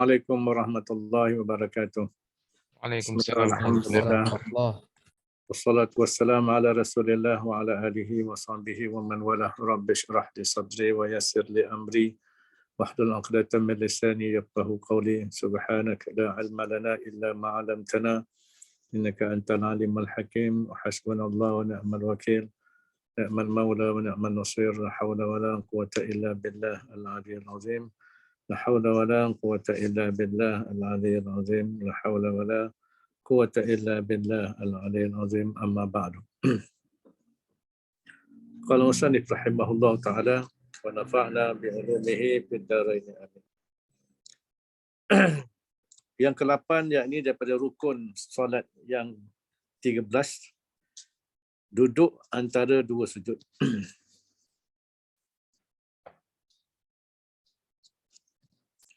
Assalamualaikum warahmatullahi wabarakatuh. Waalaikumsalam Bismillahirrahmanirrahim. warahmatullahi Wassalatu wassalamu ala Rasulillah wa ala alihi wa sahbihi wa man walah. Rabbi shrah li sadri wa yassir li amri wahlul 'uqdatam min lisani yafqahu qawli. Subhanaka la ilma lana illa ma 'allamtana innaka antal alimul hakim. Wa hasbunallahu wa ni'mal wakil. Ni'mal maula wa ni'mal nasir. La hawla wa la quwwata illa billah al-'aliyyil 'azim. La hawla wa la quwwata illa billah al-'aliyyil 'azim. La hawla wa la quwwata illa billah al-'aliyyil 'azim. Amma ba'du. Qala musannif rahimahullah ta'ala wa nafa'na bi 'ulumihi fid dharain. Amin. Yang ke-8 yakni daripada rukun solat yang 13, duduk antara dua sujud.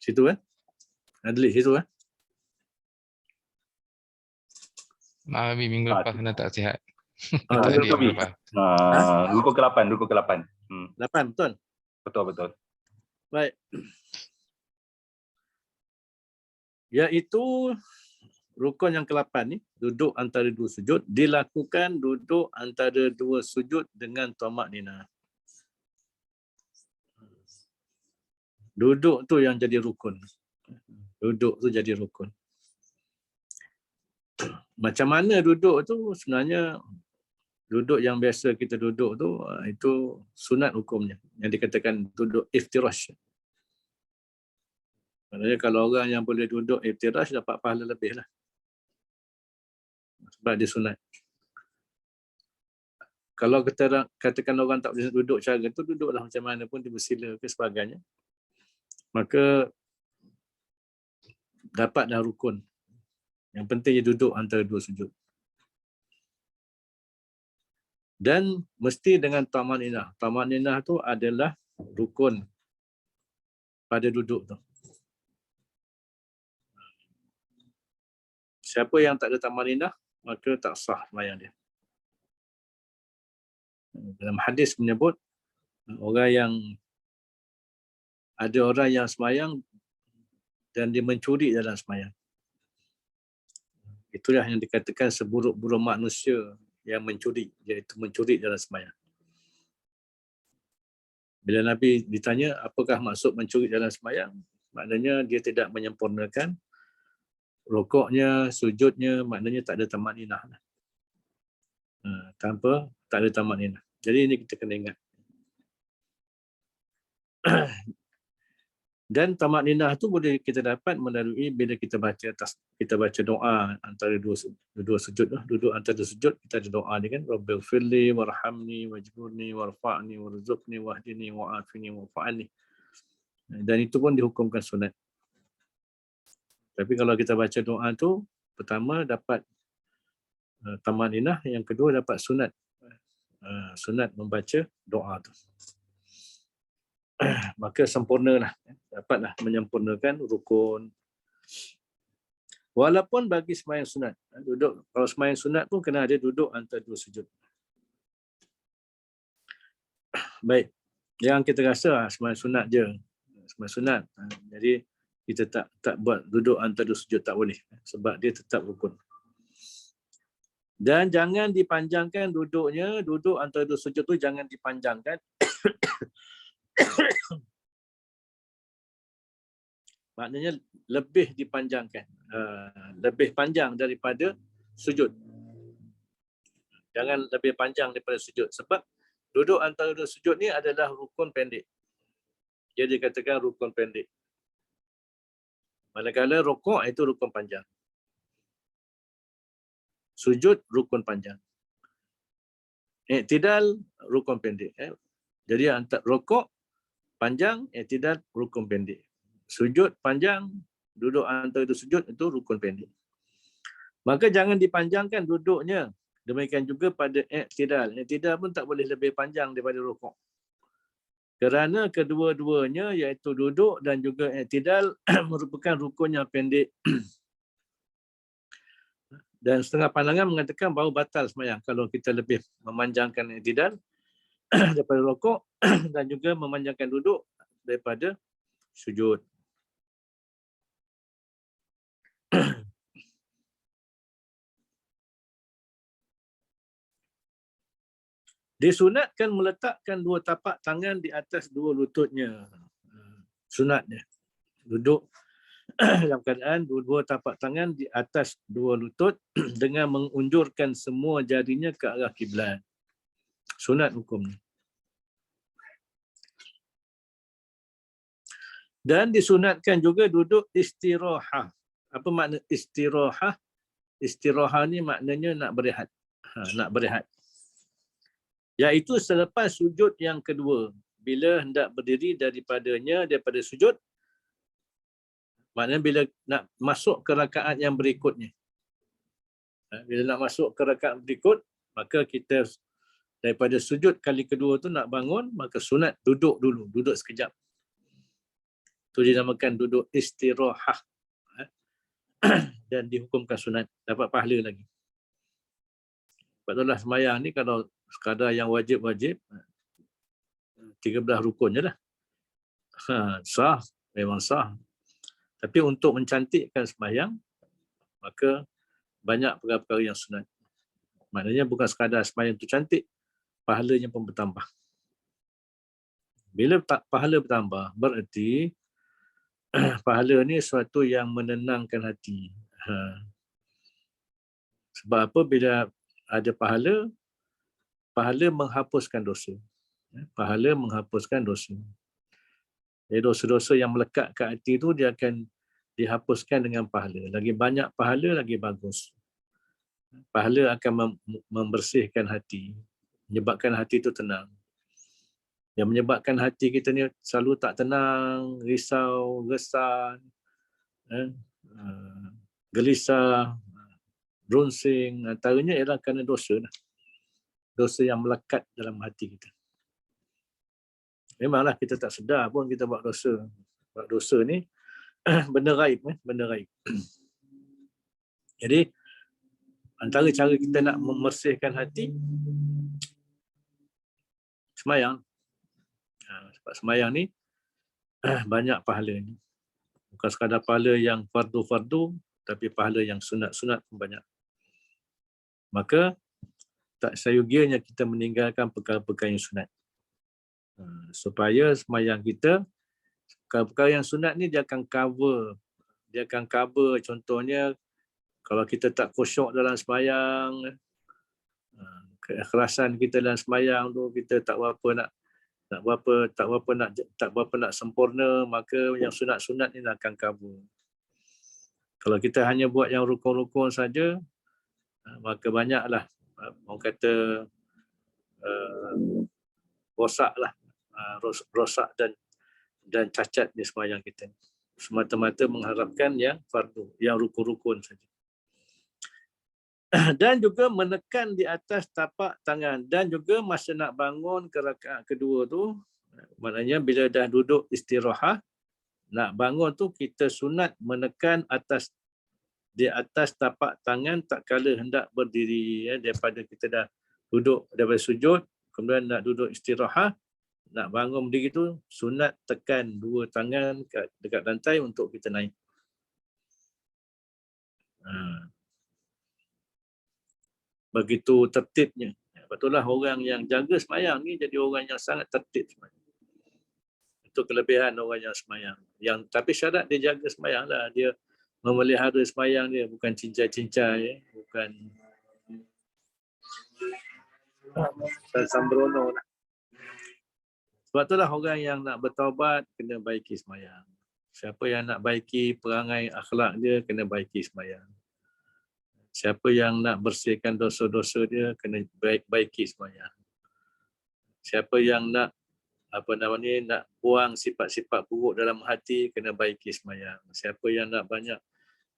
Situ Adli situ Maaf, minggu lepas kena tak sihat. Betul, rukun ke-8, rukun ke-8. 8 betul? Betul. Baik. Iaitu rukun yang ke-8 ni, duduk antara dua sujud, dilakukan duduk antara dua sujud dengan tamak-ninah. Duduk tu yang jadi rukun. Duduk tu jadi rukun. Macam mana duduk tu? Sebenarnya duduk yang biasa kita duduk tu, itu sunat hukumnya. Yang dikatakan duduk iftirash. Maksudnya kalau orang yang boleh duduk iftirash dapat pahala lebih lah. Sebab dia sunat. Kalau kita katakan orang tak boleh duduk cara tu, duduklah macam mana pun, dia bersila ke sebagainya. Maka dapatlah rukun. Yang penting dia duduk antara dua sujud. Dan mesti dengan tamak-ninah. Tamak-ninah tu adalah rukun pada duduk tu. Siapa yang tak ada tamak-ninah, maka tak sah sembahyang dia. Dalam hadis menyebut, ada orang yang sembahyang dan dia mencuri dalam sembahyang. Itulah yang dikatakan seburuk-buruk manusia yang mencuri, iaitu mencuri dalam sembahyang. Bila Nabi ditanya apakah maksud mencuri dalam sembahyang, maknanya dia tidak menyempurnakan rukuknya, sujudnya, maknanya tak ada tamak-ninah. Tak ada tamak-ninah. Jadi ini kita kena ingat. Dan tamak-ninah tu boleh kita dapat melalui bila kita baca doa antara dua sujud lah. Duduk antara dua sujud, kita ada doa ni kan, Rabbighfirli warhamni wajburni warfa'ni warzuqni wahdini wa'afini wa'fa'ni. Dan itu pun dihukumkan sunat. Tapi kalau kita baca doa tu, pertama dapat tamak-ninah, yang kedua dapat sunat. Sunat membaca doa tu. Maka sempurnalah, dapatlah menyempurnakan rukun. Walaupun bagi sembahyang sunat, kalau sembahyang sunat pun kena ada duduk antara dua sujud. Baik, yang kita rasa sembahyang sunat je, sembahyang sunat. Jadi kita tak buat duduk antara dua sujud, tak boleh, sebab dia tetap rukun. Dan jangan dipanjangkan duduknya, duduk antara dua sujud tu jangan dipanjangkan. Maknanya lebih dipanjangkan, lebih panjang daripada sujud. Jangan lebih panjang daripada sujud, sebab duduk antara dua sujud ni adalah rukun pendek. Dia dikatakan rukun pendek. Manakala rukuk itu rukun panjang. Sujud rukun panjang. I'tidal rukun pendek. Jadi antara rukuk panjang, i'tidal rukun pendek. Sujud panjang, duduk antara dua sujud itu rukun pendek. Maka jangan dipanjangkan duduknya. Demikian juga pada i'tidal. I'tidal pun tak boleh lebih panjang daripada rukuk. Kerana kedua-duanya iaitu duduk dan juga i'tidal merupakan rukun yang pendek. Dan setengah pandangan mengatakan bahawa batal sembahyang kalau kita lebih memanjangkan i'tidal daripada rukuk dan juga memanjangkan duduk daripada sujud. Disunatkan meletakkan dua tapak tangan di atas dua lututnya. Sunatnya. Duduk dalam keadaan dua tapak tangan di atas dua lutut dengan mengunjurkan semua jarinya ke arah kiblat. Sunat hukumnya. Dan disunatkan juga duduk istirahah. Apa makna istirahah? Istirahah ni maknanya nak berehat. Nak berehat. Iaitu selepas sujud yang kedua. Bila hendak berdiri daripada sujud, maknanya bila nak masuk ke rakaat yang berikutnya. Bila nak masuk ke rakaat berikut, maka kita daripada sujud kali kedua tu nak bangun, maka sunat duduk dulu, duduk sekejap. Itu dinamakan duduk istirahah. Dan dihukumkan sunat, dapat pahala lagi. Sebab itulah sembahyang ni kalau sekadar yang wajib-wajib, 13 rukun je lah. Sah, memang sah. Tapi untuk mencantikkan sembahyang, maka banyak perkara-perkara yang sunat. Maknanya bukan sekadar sembahyang tu cantik, pahalanya pun bertambah. Bila pahala bertambah, berarti pahala ni sesuatu yang menenangkan hati. Sebab apa? Bila ada pahala, pahala menghapuskan dosa. Pahala menghapuskan dosa. Jadi dosa-dosa yang melekat ke hati itu dia akan dihapuskan dengan pahala. Lagi banyak pahala, lagi bagus. Pahala akan membersihkan hati, menyebabkan hati itu tenang. Yang menyebabkan hati kita ni selalu tak tenang, risau, resah, gelisah, brunsing, antaranya ialah kerana dosa. Dosa yang melekat dalam hati kita. Memanglah kita tak sedar pun kita buat dosa. Buat dosa ni benda gaib, benda gaib. Jadi antara cara kita nak membersihkan hati, sembahyang. Sebab sembahyang ni banyak pahalanya. Bukan sekadar pahala yang fardu-fardu, tapi pahala yang sunat-sunat pun banyak. Maka tak sayugianya kita meninggalkan perkara-perkara yang sunat. Supaya sembahyang kita, perkara-perkara yang sunat ni dia akan cover. Dia akan cover, contohnya kalau kita tak khusyuk dalam sembahyang, keikhlasan kita dalam sembahyang tu kita tak berapa nak sempurna, maka yang sunat-sunat ni akan cover. Kalau kita hanya buat yang rukun-rukun saja, maka banyaklah orang kata rosak dan cacat di sembahyang kita. Semata-mata mengharapkan yang fardu, yang rukun-rukun saja. Dan juga menekan di atas tapak tangan, dan juga masa nak bangun ke rakaat kedua tu, maknanya bila dah duduk istirahah, nak bangun tu kita sunat menekan di atas tapak tangan tak kala hendak berdiri. Daripada kita dah duduk daripada sujud, kemudian nak duduk istirahah, nak bangun berdiri tu sunat tekan dua tangan dekat lantai untuk kita naik. Begitu tertibnya. Betullah orang yang jaga sembahyang ni jadi orang yang sangat tertib sembahyang. Itu kelebihan orang yang sembahyang. Tapi syarat dia jaga sembahyang lah. Dia memelihara sembahyang dia, bukan cincai-cincai, bukan sambrono lah. Sebab itulah orang yang nak bertaubat kena baiki sembahyang. Siapa yang nak baiki perangai akhlak dia kena baiki sembahyang. Siapa yang nak bersihkan dosa-dosa dia kena baiki sembahyang. Siapa yang nak nak buang sifat-sifat buruk dalam hati kena baiki sembahyang. Siapa yang nak banyak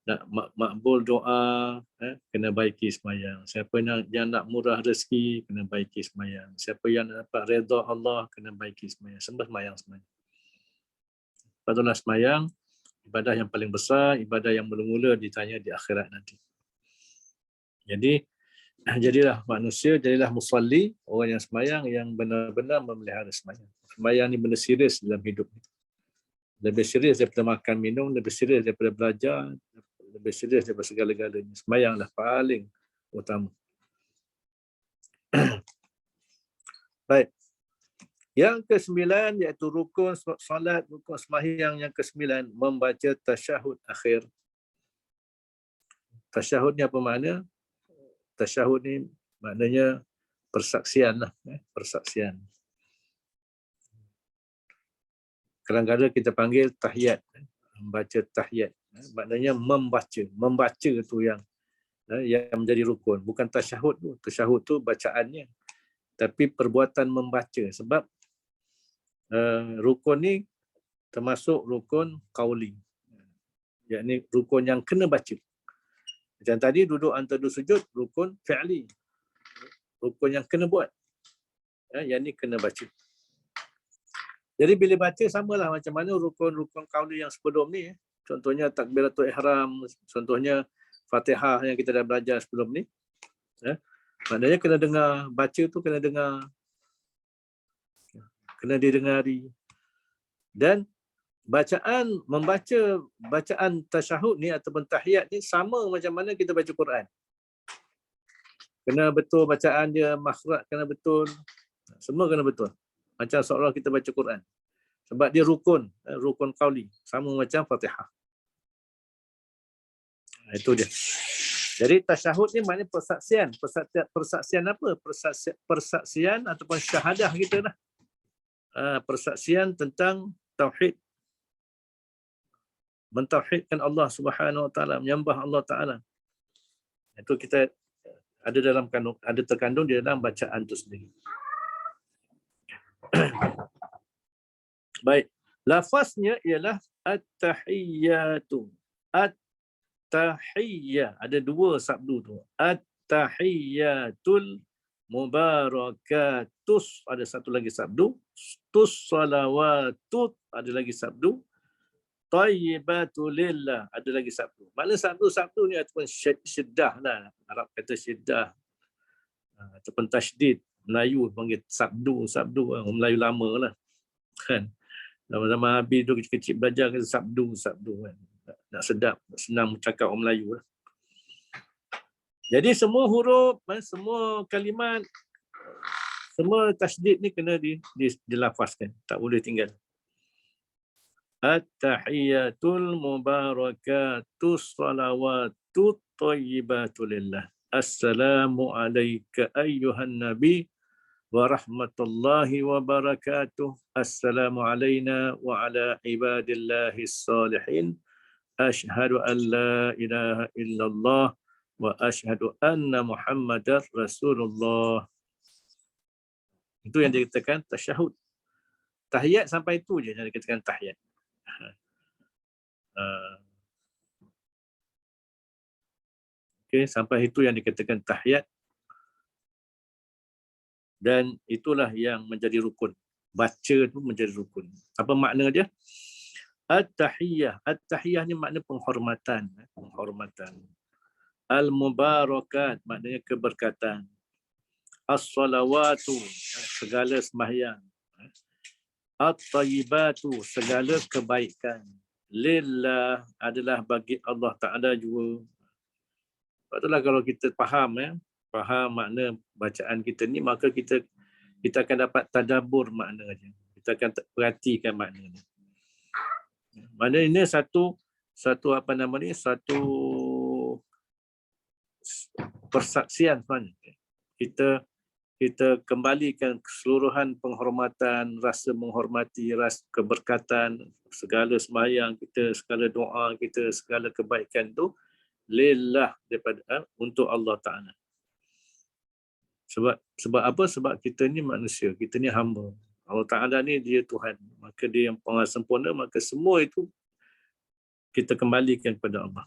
nak makbul doa, kena baiki sembahyang. Siapa yang nak murah rezeki kena baiki sembahyang. Siapa yang nak dapat redha Allah kena baiki sembahyang. Sembahyang. Itulah sembahyang, ibadah yang paling besar, ibadah yang mula-mula ditanya di akhirat nanti. Jadi jadilah manusia, jadilah musalli, orang yang sembahyang yang benar-benar memelihara sembahyang. Sembahyang ni benda serius dalam hidup. Lebih serius daripada makan minum, lebih serius daripada belajar, lebih lebih serius daripada segala-galanya. Sembahyanglah paling utama. Baik. Yang ke-9 iaitu rukun solat, rukun sembahyang yang ke-9 membaca tasyahud akhir. Tasyahud ni apa makna? Tasyahud ni maknanya persaksian lah, persaksian. Kadang-kadang kita panggil tahiyat, membaca tahiyat. Maknanya membaca tu yang menjadi rukun. Bukan tasyahud tu. Tasyahud tu bacaannya. Tapi perbuatan membaca. Sebab rukun ni termasuk rukun qauli. Yakni rukun yang kena baca. Macam tadi duduk antara dua sujud, rukun fi'li. Rukun yang kena buat. Yang ni kena baca. Jadi bila baca samalah macam mana rukun-rukun qauli yang sebelum ni. Contohnya takbiratul ihram, contohnya Fatihah yang kita dah belajar sebelum ni. Maknanya kena dengar, baca tu kena dengar. Kena didengari. Dan membaca bacaan tasyahud ni ataupun tahiyat ni sama macam mana kita baca Quran. Kena betul bacaan dia, makhraj kena betul. Semua kena betul. Macam seolah kita baca Quran. Sebab dia rukun qauli. Sama macam Fatihah. Itu dia. Jadi tasyahud ni maknanya persaksian. Persaksian apa? Persaksian ataupun syahadah kita lah. Persaksian tentang tauhid. Mentauhidkan Allah Subhanahu Wa Taala, menyembah Allah Taala. Itu kita ada dalam kandung, ada terkandung di dalam bacaan itu sendiri. Baik. Lafaznya ialah at-tahiyyatu. At-tahiyyah. Ada dua sabdu tu. At-tahiyyatul mubarakatus. Ada satu lagi sabdu. Tus salawatut. Ada lagi sabdu. Tayyibatulillah. Ada lagi sabdu. Maknanya sabdu-sabdu ni ataupun syiddah lah. Arab kata syiddah. Ataupun tasydid. Melayu panggil sabdu. Orang Melayu lama lah. Kan? Zaman-zaman Habib dulu kecil-kecil belajar kata sabdu kan. Nak sedap, nak senang bercakap orang Melayu lah. Jadi semua huruf, semua kalimat, semua tasydid ni kena dilafazkan. Tak boleh tinggal. At-tahiyyatul mubarakatus salawatut tayyibatulillah. Assalamu alayka ayyuhan nabi wa rahmatullahi wa barakatuh. Assalamu alayna wa ala ibadillahis salihin. Ashhadu an la ilaha illallah wa ashhadu anna Muhammadar Rasulullah. Itu yang dikatakan tasyahud. Tahiyat sampai itu je yang dikatakan tahiyat. Okey, sampai itu yang dikatakan tahiyat. Dan itulah yang menjadi rukun. Baca itu menjadi rukun. Apa makna dia? At-tahiyyah. At-tahiyyah ni makna penghormatan. Penghormatan. Al-mubarakat maknanya keberkatan. As-salawatu segala sembahyang. At-tayyibatu segala kebaikan. Lillah adalah bagi Allah Ta'ala juga. Itulah kalau kita faham faham makna bacaan kita ni, maka kita akan dapat tadabbur maknanya. Kita akan perhatikan maknanya. Maknanya ini satu persaksian sebenarnya. Kita kembalikan keseluruhan penghormatan, rasa menghormati, rasa keberkatan, segala sembahyang kita, segala doa kita, segala kebaikan tu lillah, daripada untuk Allah Ta'ala. Sebab apa? Sebab kita ni manusia, kita ni hamba. Allah Ta'ala ni dia Tuhan. Maka dia yang penguasa sempurna, maka semua itu kita kembalikan kepada Allah.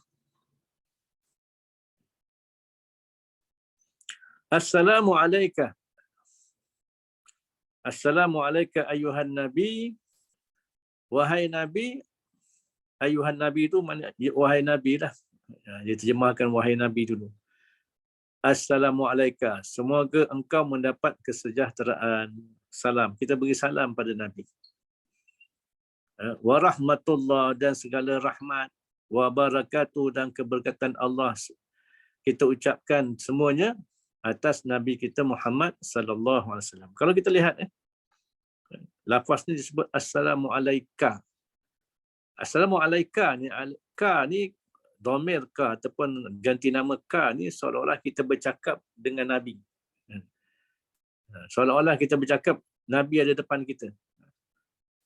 Assalamu alayka. Assalamu alayka ayuhan nabi. Wahai nabi. Ayuhan nabi itu mana? Wahai nabi lah. Dia terjemahkan wahai nabi dulu. Assalamu alayka. Semoga engkau mendapat kesejahteraan. Salam. Kita beri salam pada nabi. Wa rahmatullah, dan segala rahmat. wa barakatuh, dan keberkatan Allah kita ucapkan semuanya atas Nabi kita Muhammad sallallahu alaihi wasallam. Kalau kita lihat lafaz ni disebut assalamu alayka. Assalamu alayka ni, ka ni dhamir ka ataupun ganti nama ka ni seolah-olah kita bercakap dengan Nabi. Seolah-olah kita bercakap Nabi ada depan kita.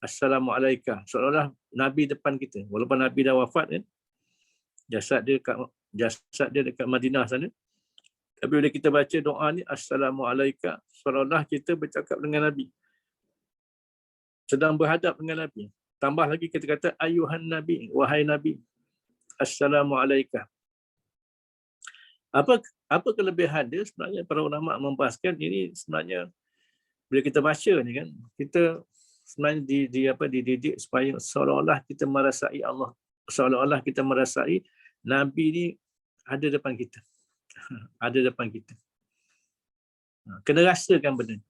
Assalamu alayka, seolah-olah Nabi depan kita. Walaupun Nabi dah wafat kan, jasad dia dekat Madinah sana. Tapi bila kita baca doa ni assalamu alayka, seolah-olah kita bercakap dengan Nabi, sedang berhadap dengan Nabi. Tambah lagi kita kata ayuhan Nabi, wahai Nabi, assalamu alayka. Apa kelebihan dia? Sebenarnya para ulama membahaskan ini, sebenarnya bila kita baca ni kan, kita sebenarnya dididik supaya seolah-olah kita merasai Allah, seolah-olah kita merasai Nabi ni ada depan kita. Ada depan kita. Kena rasakan benda ni.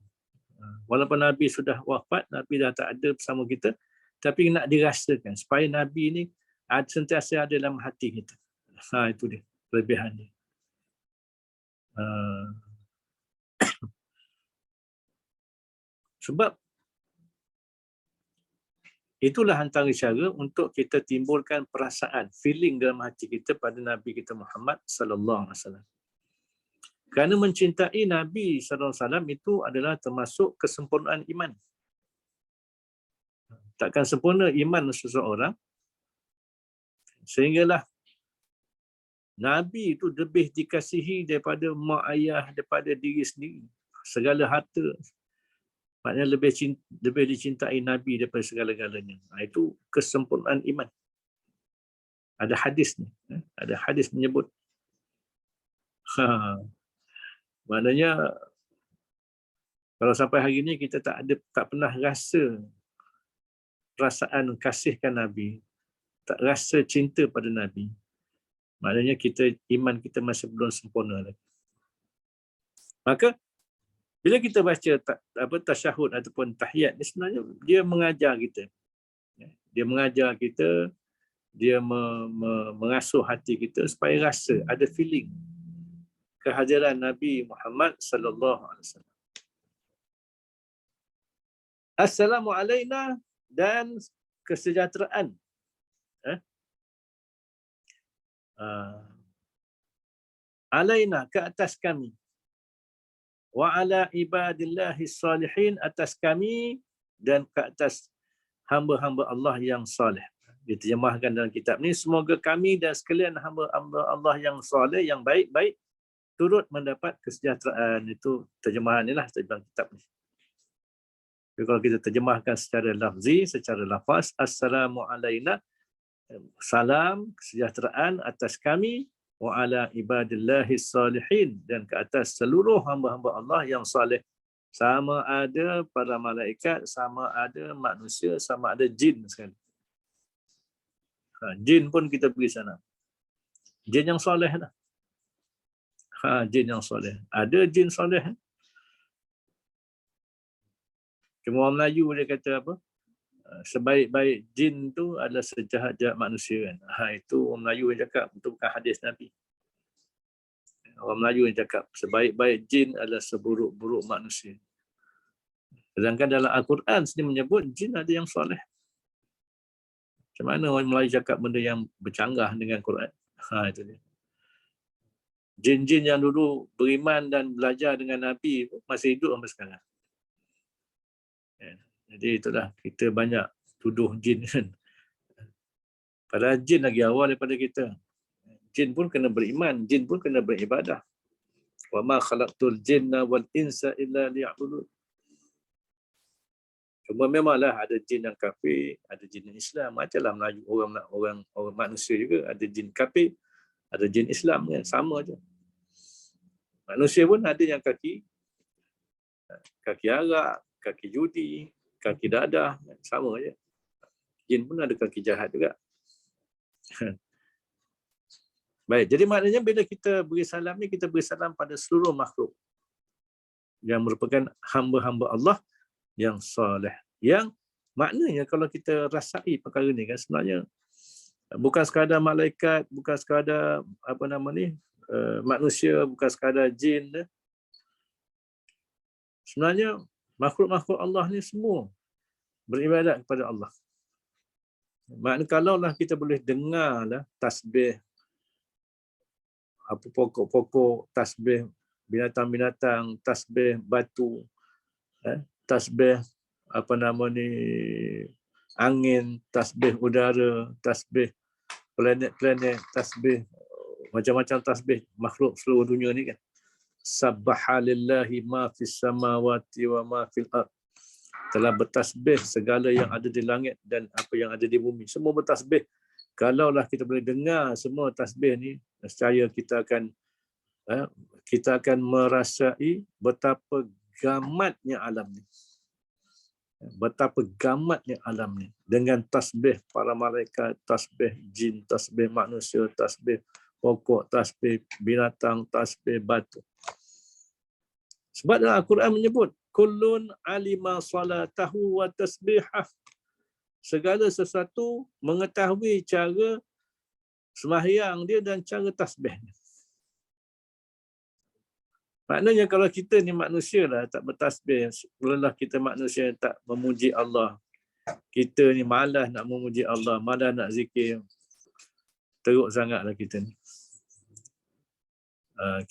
Walaupun Nabi sudah wafat, Nabi dah tak ada bersama kita, tapi nak dirasakan supaya Nabi ni sentiasa ada dalam hati kita. Itu dia kelebihan dia. Sebab itulah antara cara untuk kita timbulkan perasaan, feeling dalam hati kita pada Nabi kita Muhammad sallallahu alaihi wasallam. Kerana mencintai Nabi sallallahu alaihi wasallam itu adalah termasuk kesempurnaan iman. Takkan sempurna iman seseorang sehinggalah Nabi itu lebih dikasihi daripada mak ayah, daripada diri sendiri. Segala harta, maknanya lebih dicintai Nabi daripada segala-galanya. Itu kesempurnaan iman. Ada hadis ni. Ada hadis menyebut. Maknanya kalau sampai hari ini kita tak pernah rasa perasaan kasihkan Nabi, tak rasa cinta pada Nabi, maknanya iman kita masih belum sempurna lagi. Maka bila kita baca tasyahud ataupun tahiyat ni, sebenarnya dia mengajar kita. Dia mengajar kita, dia mengasuh hati kita supaya rasa, ada feeling kehadiran Nabi Muhammad sallallahu alaihi wasallam. Assalamu alayna, dan kesejahteraan alayna, ke atas kami, wa ala ibadillahi salihin, atas kami dan ke atas hamba-hamba Allah yang saleh. Diterjemahkan dalam kitab ni, semoga kami dan sekalian hamba-hamba Allah yang saleh, yang baik-baik, turut mendapat kesejahteraan. Itu terjemahan ni lah dalam kitab ni. Jadi kalau kita terjemahkan secara lafzi, secara lafaz, assalamu alayna, salam, kesejahteraan atas kami, wa ala ibadillahi salihin, dan ke atas seluruh hamba-hamba Allah yang saleh. Sama ada para malaikat, sama ada manusia, sama ada jin sekali. Jin pun kita pergi sana. Jin yang soleh lah. Jin yang soleh. Ada jin soleh. Cuma orang Melayu dia kata apa? Sebaik-baik jin tu adalah sejahat-jahat manusia kan. Itu orang Melayu yang cakap, itu bukan hadis Nabi. Orang Melayu yang cakap sebaik-baik jin adalah seburuk-buruk manusia. Sedangkan dalam Al-Quran sendiri menyebut jin ada yang soleh. Macam mana orang Melayu cakap benda yang bercanggah dengan Quran? Itu dia. Jin-jin yang dulu beriman dan belajar dengan Nabi masih hidup sampai sekarang. Jadi itulah, kita banyak tuduh jin kan. Padahal jin lagi awal daripada kita. Jin pun kena beriman, jin pun kena beribadah. Wa ma khalaqtul jinna wal insa illa liya'budun. Cuma memanglah ada jin yang kafir, ada jin yang Islam. Macamlah Melayu, orang manusia juga ada jin kafir, ada jin Islam kan, sama aja. Manusia pun ada yang kaki arak, kaki judi, kaki dadah, sama aja. Jin pun ada kaki jahat juga. Baik, jadi maknanya bila kita beri salam ni, kita beri salam pada seluruh makhluk yang merupakan hamba-hamba Allah yang soleh. Yang maknanya kalau kita rasai perkara ni kan, sebenarnya Bukan sekadar malaikat, bukan sekadar manusia, bukan sekadar jin. Sebenarnya makhluk-makhluk Allah ni semua beribadat kepada Allah. Maknanya kalaulah kita boleh dengarlah tasbih apa pokok-pokok, tasbih binatang-binatang, tasbih batu, tasbih angin, tasbih udara, tasbih planet-planet, tasbih macam-macam tasbih makhluk seluruh dunia ni kan. Sabbaha lillahi ma fis samawati wa ma fil ard. Telah bertasbih segala yang ada di langit dan apa yang ada di bumi. Semua bertasbih. Kalaulah kita boleh dengar semua tasbih ni, nescaya kita akan merasai betapa gamatnya alam ni. Betapa gamatnya alam ni. Dengan tasbih para malaikat, tasbih jin, tasbih manusia, tasbih pokok, tasbih binatang, tasbih batu. Sebab dalam Al-Quran menyebut, kullun alima salatahu wa tasbihah. Segala sesuatu mengetahui cara sembahyang dia dan cara tasbihnya. Maknanya kalau kita ni manusia lah tak bertasbih, mulalah kita manusia yang tak memuji Allah. Kita ni malas nak memuji Allah, malas nak zikir. Teruk sangatlah kita ni.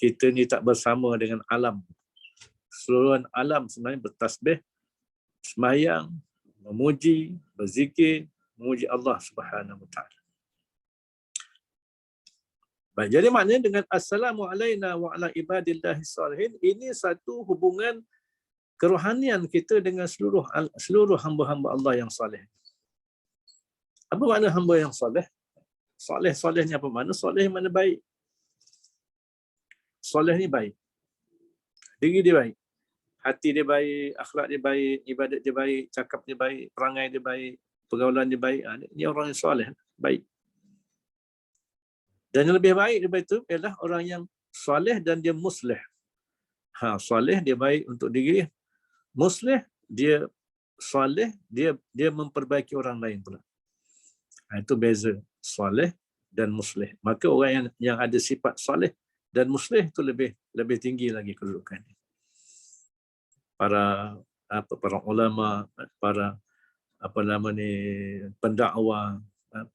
Kita ni tak bersama dengan alam. Seluruh alam sebenarnya bertasbih, sembahyang, memuji, berzikir, memuji Allah Subhanahu Wa Taala. Baik, jadi maknanya dengan assalamu alaina wa ala ibadillahi salihin, ini satu hubungan kerohanian kita dengan seluruh hamba-hamba Allah yang saleh. Apa makna hamba yang saleh? Saleh ni apa makna? Saleh mana baik. Saleh ni baik. Diri dia baik. Hati dia baik, akhlak dia baik, ibadat dia baik, cakap dia baik, perangai dia baik, pergaulan dia baik. Ini orang yang soleh, baik. Dan yang lebih baik daripada itu ialah orang yang soleh dan dia muslih. Soleh dia baik untuk diri. Muslih dia soleh, dia memperbaiki orang lain pula. Itu beza soleh dan muslih. Maka orang yang ada sifat soleh dan muslih itu lebih tinggi lagi kedudukannya. Para ulama, para pendakwah,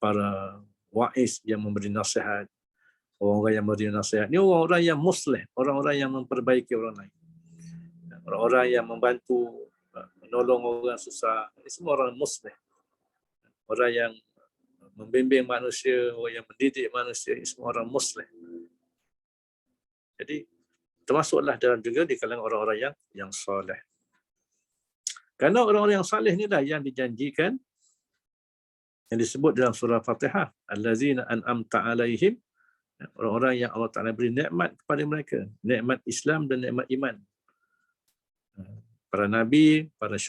para waiz yang memberi nasihat, orang-orang yang memberi nasihat. Ini orang-orang yang muslih, orang-orang yang memperbaiki orang lain. Orang-orang yang membantu, menolong orang susah. Ini semua orang muslih. Orang yang membimbing manusia, orang yang mendidik manusia, ini semua orang muslih. Jadi termasuklah dalam juga di kalangan orang-orang yang soleh. Kerana orang-orang yang soleh inilah yang dijanjikan, yang disebut dalam surah Fatihah, allazina an'amta alaihim, orang-orang yang Allah Ta'ala beri nikmat kepada mereka, nikmat Islam dan nikmat iman. Para nabi, para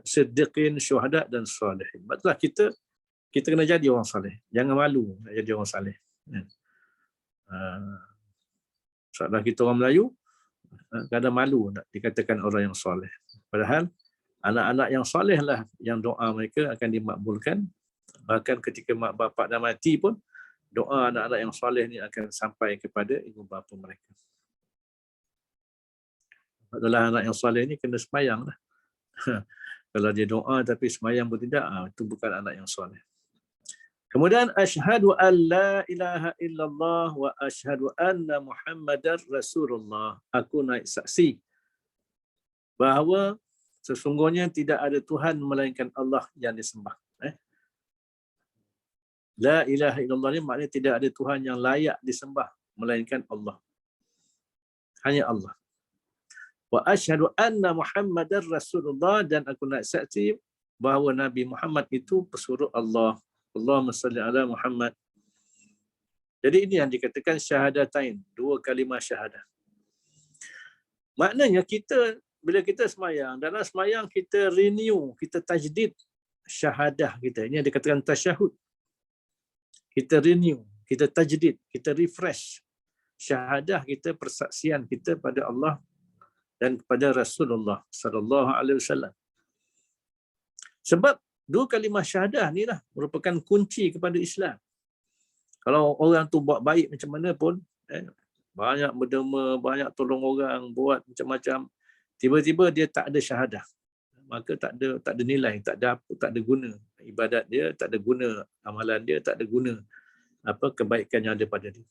siddiqin, syuhada dan salihin. Maksudnya kita kena jadi orang soleh. Jangan malu nak jadi orang soleh. Soalnya kita orang Melayu, kadang malu nak dikatakan orang yang soleh. Padahal anak-anak yang soleh lah yang doa mereka akan dimakbulkan. Bahkan ketika mak bapak dah mati pun, doa anak-anak yang soleh ni akan sampai kepada ibu bapa mereka. Adalah anak yang soleh ni kena semayang lah. Kalau dia doa tapi semayang pun tidak, itu bukan anak yang soleh. Kemudian asyhadu an la ilaha illallah wa asyhadu anna Muhammadar Rasulullah. Aku naik saksi bahawa sesungguhnya tidak ada Tuhan melainkan Allah yang disembah. La ilaha illallah ni maknanya tidak ada Tuhan yang layak disembah melainkan Allah. Hanya Allah. Wa asyhadu anna Muhammadar Rasulullah, dan aku naik saksi bahawa Nabi Muhammad itu pesuruh Allah. Allahumma salli ala Muhammad. Jadi ini yang dikatakan syahadatain, dua kalimah syahadah. Maknanya bila kita semayang, dalam semayang kita renew, kita tajdid syahadah kita. Ini yang dikatakan tasyahud. Kita renew, kita tajdid, kita refresh syahadah kita, persaksian kita pada Allah dan kepada Rasulullah sallallahu alaihi wasallam. Sebab dua kalimah syahadah inilah merupakan kunci kepada Islam. Kalau orang tu buat baik macam mana pun, banyak berderma, banyak tolong orang, buat macam-macam, tiba-tiba dia tak ada syahadah, maka tak ada nilai, tak ada guna ibadat dia, tak ada guna amalan dia, tak ada guna kebaikan yang ada pada dia.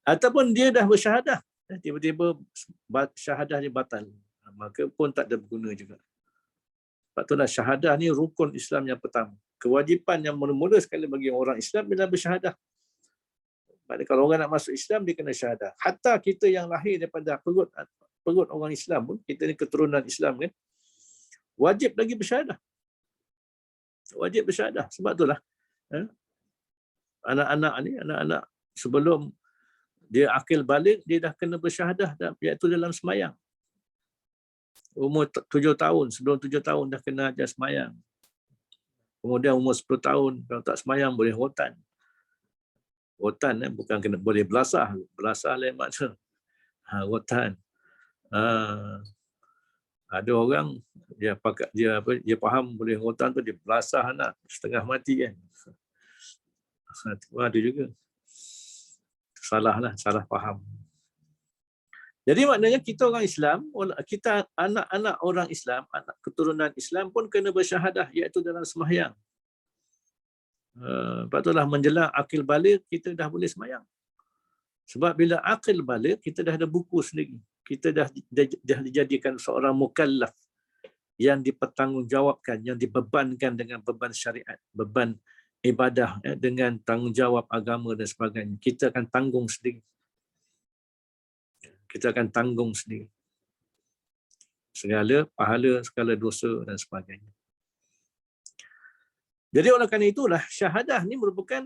Ataupun dia dah bersyahadah, tiba-tiba syahadah dia batal, maka pun tak ada berguna juga. Sebab itulah syahadah ni rukun Islam yang pertama. Kewajipan yang mula-mula sekali bagi orang Islam bila bersyahadah. Maksudnya kalau orang nak masuk Islam, dia kena syahadah. Hatta kita yang lahir daripada perut orang Islam pun, kita ni keturunan Islam kan, wajib lagi bersyahadah. Wajib bersyahadah. Sebab itulah anak-anak sebelum dia akil balik, dia dah kena bersyahadah, iaitu dalam semayang. Umur 7 tahun, sebelum 7 tahun dah kena ajar semayang. Kemudian umur 10 tahun, kalau tak semayang boleh rotan. Rotan bukan kena boleh belasah. Belasah lain makna. Rotan. Ada orang dia faham boleh rotan tu, dia belasah anak setengah mati kan. Ada juga. Salah faham. Jadi maknanya kita orang Islam, kita anak-anak orang Islam, anak keturunan Islam pun kena bersyahadah, iaitu dalam sembahyang. Lepas itulah menjelang akil balik, kita dah boleh sembahyang. Sebab bila akil balik, kita dah ada buku sendiri. Kita dah dijadikan seorang mukallaf yang dipertanggungjawabkan, yang dibebankan dengan beban syariat, beban ibadah, dengan tanggungjawab agama dan sebagainya. Kita akan tanggung sendiri. Kita akan tanggung sendiri segala pahala, segala dosa dan sebagainya. Jadi oleh kerana itulah syahadah ni merupakan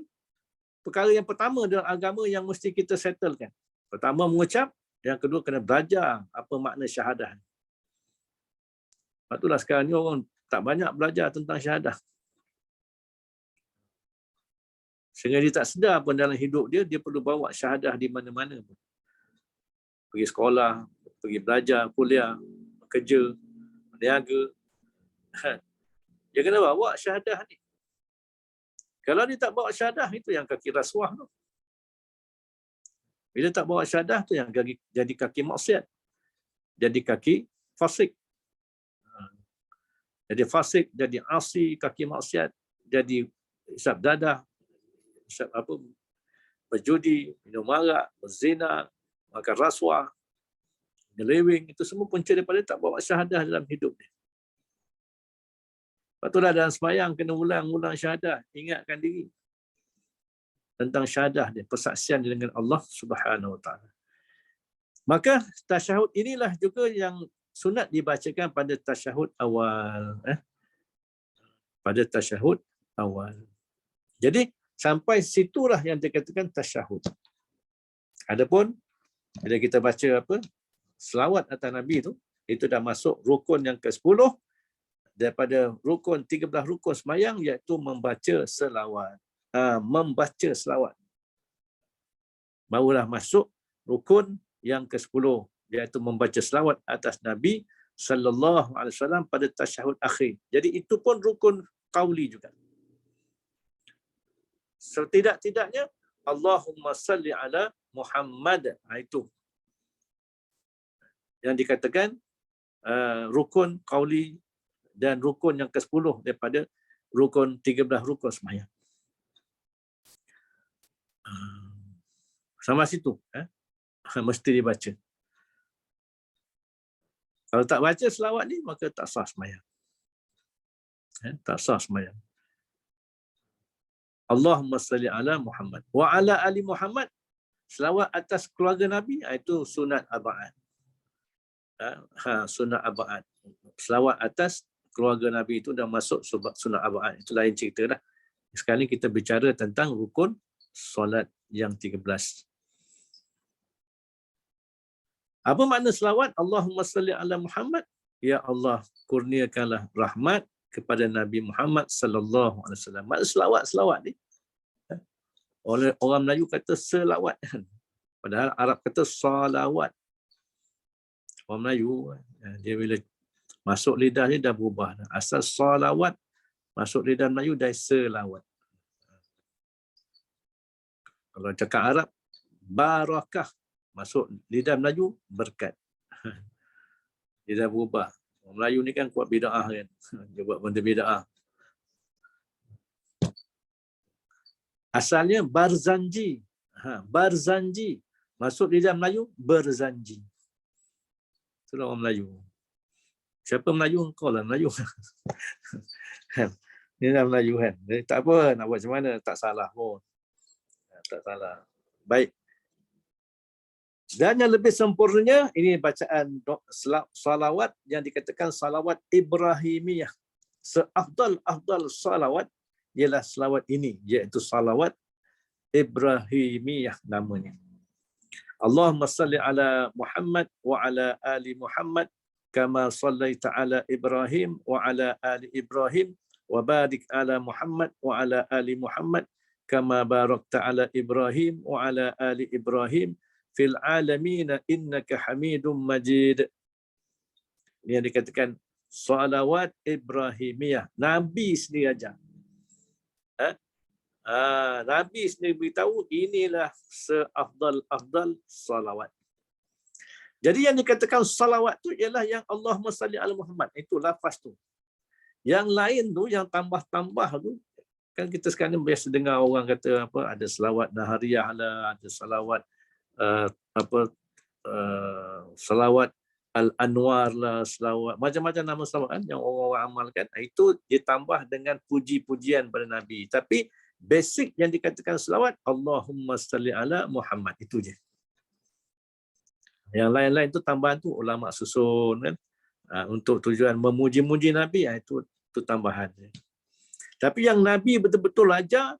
perkara yang pertama dalam agama yang mesti kita settlekan. Pertama mengucap, yang kedua kena belajar apa makna syahadah. Sebab itulah sekarang ni orang tak banyak belajar tentang syahadah. Sehingga dia tak sedar pun dalam hidup dia perlu bawa syahadah di mana-mana pun. Pergi sekolah, pergi belajar, kuliah, kerja, berniaga. Dia kena bawa syahadah ni. Kalau dia tak bawa syahadah, itu yang kaki rasuah tu. Bila tak bawa syahadah tu yang jadi kaki maksiat. Jadi kaki fasik. Jadi fasik, jadi asi, kaki maksiat, jadi isap dadah, berjudi, minum arak, berzina, makan rasuah, nyeleweng, itu semua punca daripada tak bawa syahadah dalam hidup dia. Lepas itulah dalam sembahyang kena ulang-ulang syahadah, ingatkan diri tentang syahadah dia, persaksian dia dengan Allah Subhanahu Wa Taala. Maka tasyahud inilah juga yang sunat dibacakan pada tasyahud awal. Pada tasyahud awal. Jadi sampai situlah yang dikatakan tasyahud. Adapun bila kita baca selawat atas Nabi itu dah masuk rukun yang ke-10 daripada rukun 13 rukun sembahyang, iaitu membaca selawat. Membaca selawat. Barulah masuk rukun yang ke-10, iaitu membaca selawat atas Nabi sallallahu alaihi wasallam pada tasyahud akhir. Jadi itu pun rukun qauli juga. Setidak-tidaknya Allahumma salli ala Muhammad, itu yang dikatakan rukun qauli dan rukun yang ke-10 daripada rukun 13 rukun sembahyang. Sama situ mesti dibaca. Kalau tak baca selawat ni, maka tak sah sembahyang. Tak sah sembahyang. Allahumma salli ala Muhammad wa ala ali Muhammad. Selawat atas keluarga Nabi, itu sunat aba'ad. Sunat aba'ad. Selawat atas keluarga Nabi itu dah masuk sunat aba'ad. Itu lain cerita dah. Sekarang ni kita bicara tentang rukun solat yang 13. Apa makna selawat? Allahumma salli ala Muhammad. Ya Allah, kurniakanlah rahmat kepada Nabi Muhammad sallallahu alaihi wasallam. Maksud selawat ni, oleh orang Melayu kata selawat, padahal Arab kata salawat. Orang Melayu dia bila masuk lidah dia dah berubah. Asal salawat masuk lidah Melayu dah selawat. Kalau cakap Arab, barakah. Masuk lidah Melayu, berkat. Dia dah berubah. Orang Melayu ni kan kuat bida'ah kan. Dia buat benda bida'ah. Asalnya barzanji. Barzanji. Masuk lidah Melayu, berzanji. Itulah orang Melayu. Siapa Melayu? Engkau lah Melayu. Ini dah Melayu kan. Jadi, tak apa, nak buat macam mana? Tak salah pun. Tak salah. Baik. Dan yang lebih sempurnanya, ini bacaan salawat yang dikatakan salawat Ibrahimiyah. Seafdal salawat ialah salawat ini, iaitu salawat Ibrahimiyah namanya. Allahumma salli ala Muhammad wa ala ali Muhammad kama sallaita ala Ibrahim wa ala ali Ibrahim wa barik ala Muhammad wa ala ali Muhammad kama barakta ala Ibrahim wa ala ali Ibrahim fil alamin innaka Hamidum Majid. Ini yang dikatakan salawat Ibrahimiyah. Nabi sendiri ajar. Nabi sendiri beritahu inilah seafdal salawat. Jadi yang dikatakan salawat tu ialah yang Allahumma salli ala Muhammad. Itu lafaz tu. Yang lain tu, yang tambah-tambah tu, kan kita sekarang biasa dengar orang kata apa, ada selawat nahariyah lah, ada selawat selawat al-anwar lah, selawat macam-macam nama selawat kan yang orang-orang amalkan. Itu ditambah dengan puji-pujian pada Nabi. Tapi basic yang dikatakan selawat Allahumma salli ala Muhammad, itu je. Yang lain-lain tu tambahan tu ulama susun kan, untuk tujuan memuji-muji Nabi, itu tambahan. Tapi yang Nabi betul-betul ajar,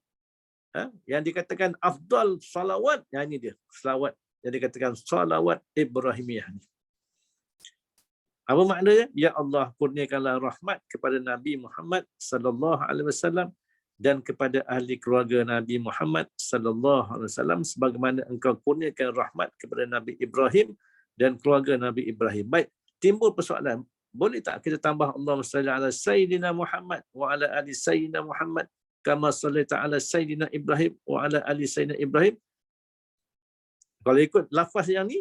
yang dikatakan afdal salawat, yang ini dia, salawat yang dikatakan salawat Ibrahimiyah. Apa maknanya? Ya Allah, kurniakanlah rahmat kepada Nabi Muhammad sallallahu alaihi wasallam dan kepada ahli keluarga Nabi Muhammad sallallahu alaihi wasallam sebagaimana engkau kurniakan rahmat kepada Nabi Ibrahim dan keluarga Nabi Ibrahim. Baik, timbul persoalan, boleh tak kita tambah Allahumma salli ala sayyidina Muhammad wa ala ali sayyidina Muhammad kama sallaita ala sayyidina Ibrahim wa ala ali sayyidina Ibrahim? Kalau ikut lafaz yang ni,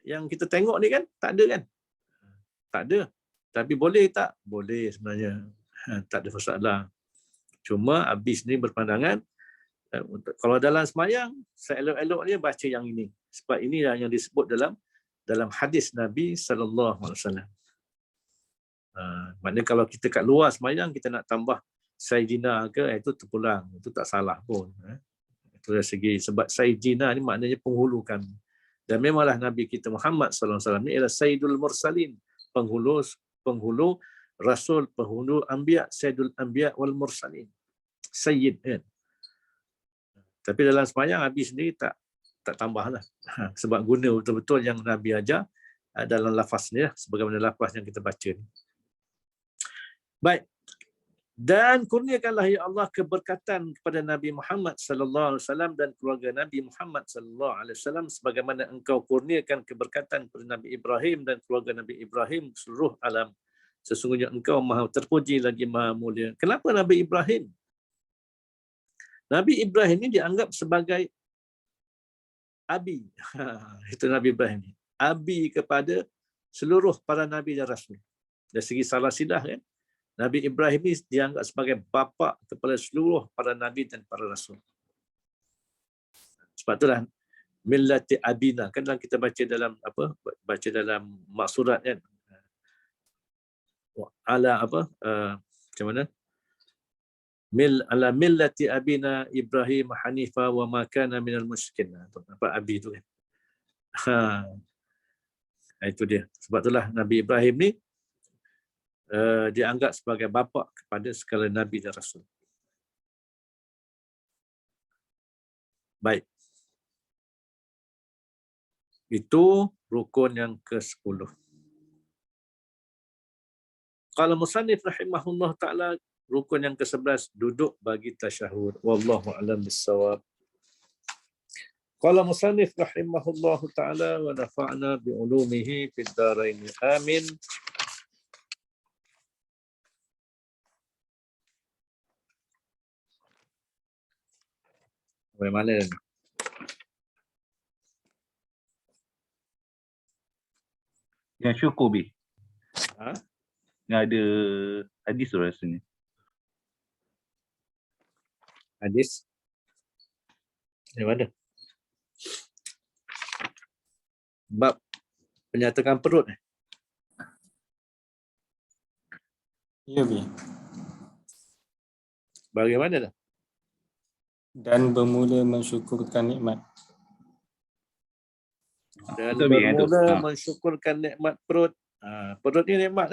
yang kita tengok ni kan, tak ada kan? Tak ada. Tapi boleh tak? Boleh sebenarnya. Tak ada masalah. Cuma habis ni berpandangan, kalau dalam semayang, seelok-eloknya baca yang ini. Sebab inilah yang disebut dalam hadis Nabi SAW. Maknanya kalau kita kat luar semayang, kita nak tambah Sayyidina ke, itu terpulang. Itu tak salah pun. Itu dari segi, sebab Sayyidina ni maknanya penghulu kami. Dan memanglah Nabi kita Muhammad SAW ni ialah Sayyidul Mursalin. Penghulu Rasul, penghulu Anbiya, Sayyidul Anbiya wal Mursalin. Sayyid kan. Tapi dalam semayang habis sendiri tak tambahlah. Sebab guna betul-betul yang Nabi ajar dalam lafaz ni, sebagaimana lafaz yang kita baca ni. Baik. Dan kurniakanlah ya Allah keberkatan kepada Nabi Muhammad sallallahu alaihi wasallam dan keluarga Nabi Muhammad sallallahu alaihi wasallam sebagaimana engkau kurniakan keberkatan kepada Nabi Ibrahim dan keluarga Nabi Ibrahim seluruh alam. Sesungguhnya engkau maha terpuji lagi maha mulia. Kenapa Nabi Ibrahim? Nabi Ibrahim ini dianggap sebagai abi. Itu Nabi Ibrahim ini. Abi kepada seluruh para Nabi dan Rasul. Dari segi salasilah kan, Nabi Ibrahim ini dianggap sebagai bapa kepada seluruh para Nabi dan para Rasul. Sebab itulah millati abina. Kan kita baca dalam baca dalam maksurat kan. Ala macam mana? Ala millati abina Ibrahim hanifa wa ma kana minal musyrikin. Apa abi tu kan. Itu dia. Sebab itulah Nabi Ibrahim ni dianggap sebagai bapa kepada segala Nabi dan Rasul. Baik. Itu rukun yang ke-10. Qala musannif rahimahullah ta'ala, rukun yang ke-11, duduk bagi tasyahud. Wallahu a'lam bissawab. Qala musannif rahimahullah ta'ala wa nafa'na bi'ulumihi fid dharain. Amin. Bagaimana? Yang syukur bi. Ha? Yang ada hadis tu rasanya. Hadis. Yang mana? Bab penyatakan perut. Ya, Bi. Bagaimana dah? Dan bermula mensyukurkan nikmat. Dan Betul, Bi, yang tu. bermula Ha. mensyukurkan nikmat perut. Perut ni nikmat.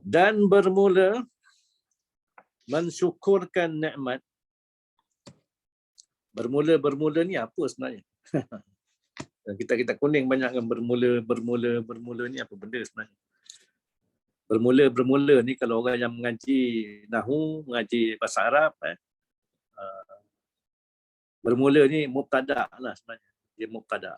Dan bermula mensyukurkan nikmat. Bermula ni apa sebenarnya? Kita kuning banyak kan bermula ni apa benda sebenarnya? Bermula ni kalau orang yang mengaji nahwu, mengaji bahasa Arab, bermula ni mubtada lah sebenarnya. Dia mubtada.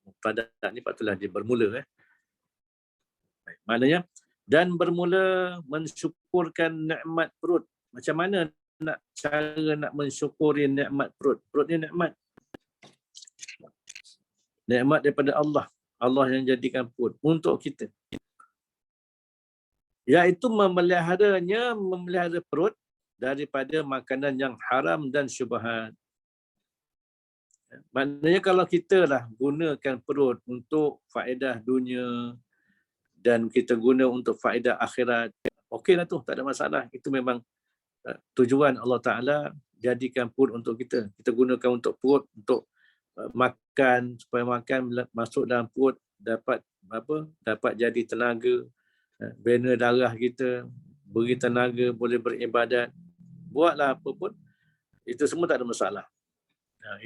Mubtada ni patutlah dia bermula. Baik, maknanya dan bermula mensyukurkan nikmat perut. Macam mana cara nak mensyukuri nikmat perut? Perut ni nikmat. Nikmat daripada Allah. Allah yang jadikan perut untuk kita. Iaitu memelihara perut daripada makanan yang haram dan syubhat. Maknanya kalau kita lah gunakan perut untuk faedah dunia dan kita guna untuk faedah akhirat, okeylah tu, tak ada masalah. Itu memang tujuan Allah Ta'ala jadikan perut untuk kita. Kita gunakan untuk perut, untuk makan, supaya makan masuk dalam perut dapat jadi tenaga, bina darah kita, beri tenaga, boleh beribadat, buatlah apa pun, itu semua tak ada masalah.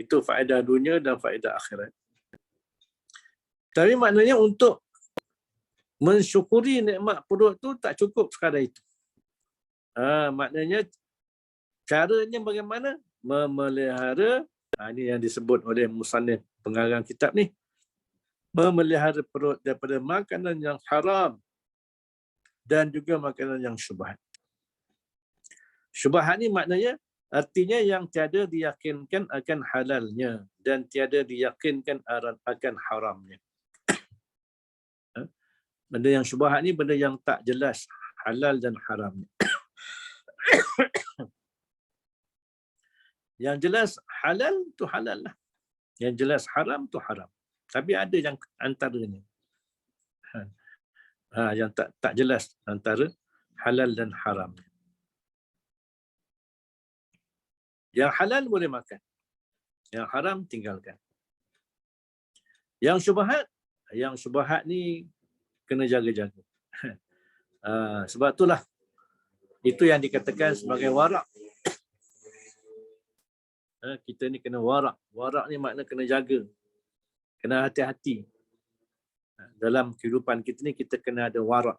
Itu faedah dunia dan faedah akhirat. Tapi maknanya untuk mensyukuri nikmat perut tu tak cukup sekadar itu. Maknanya caranya bagaimana? Memelihara, ini yang disebut oleh musannif pengarang kitab ni, memelihara perut daripada makanan yang haram dan juga makanan yang syubhat. Syubhat ni maknanya artinya yang tiada diyakinkan akan halalnya dan tiada diyakinkan akan haramnya. Benda yang syubhat ni benda yang tak jelas halal dan haramnya. Yang jelas halal tu halal lah. Yang jelas haram tu haram. Tapi ada yang antaranya. Yang tak jelas antara halal dan haram. Yang halal boleh makan. Yang haram tinggalkan. Yang syubhat ni kena jaga-jaga. Sebab itulah itu yang dikatakan sebagai warak. Kita ni kena warak. Warak ni makna kena jaga. Kena hati-hati. Dalam kehidupan kita ni kita kena ada warak.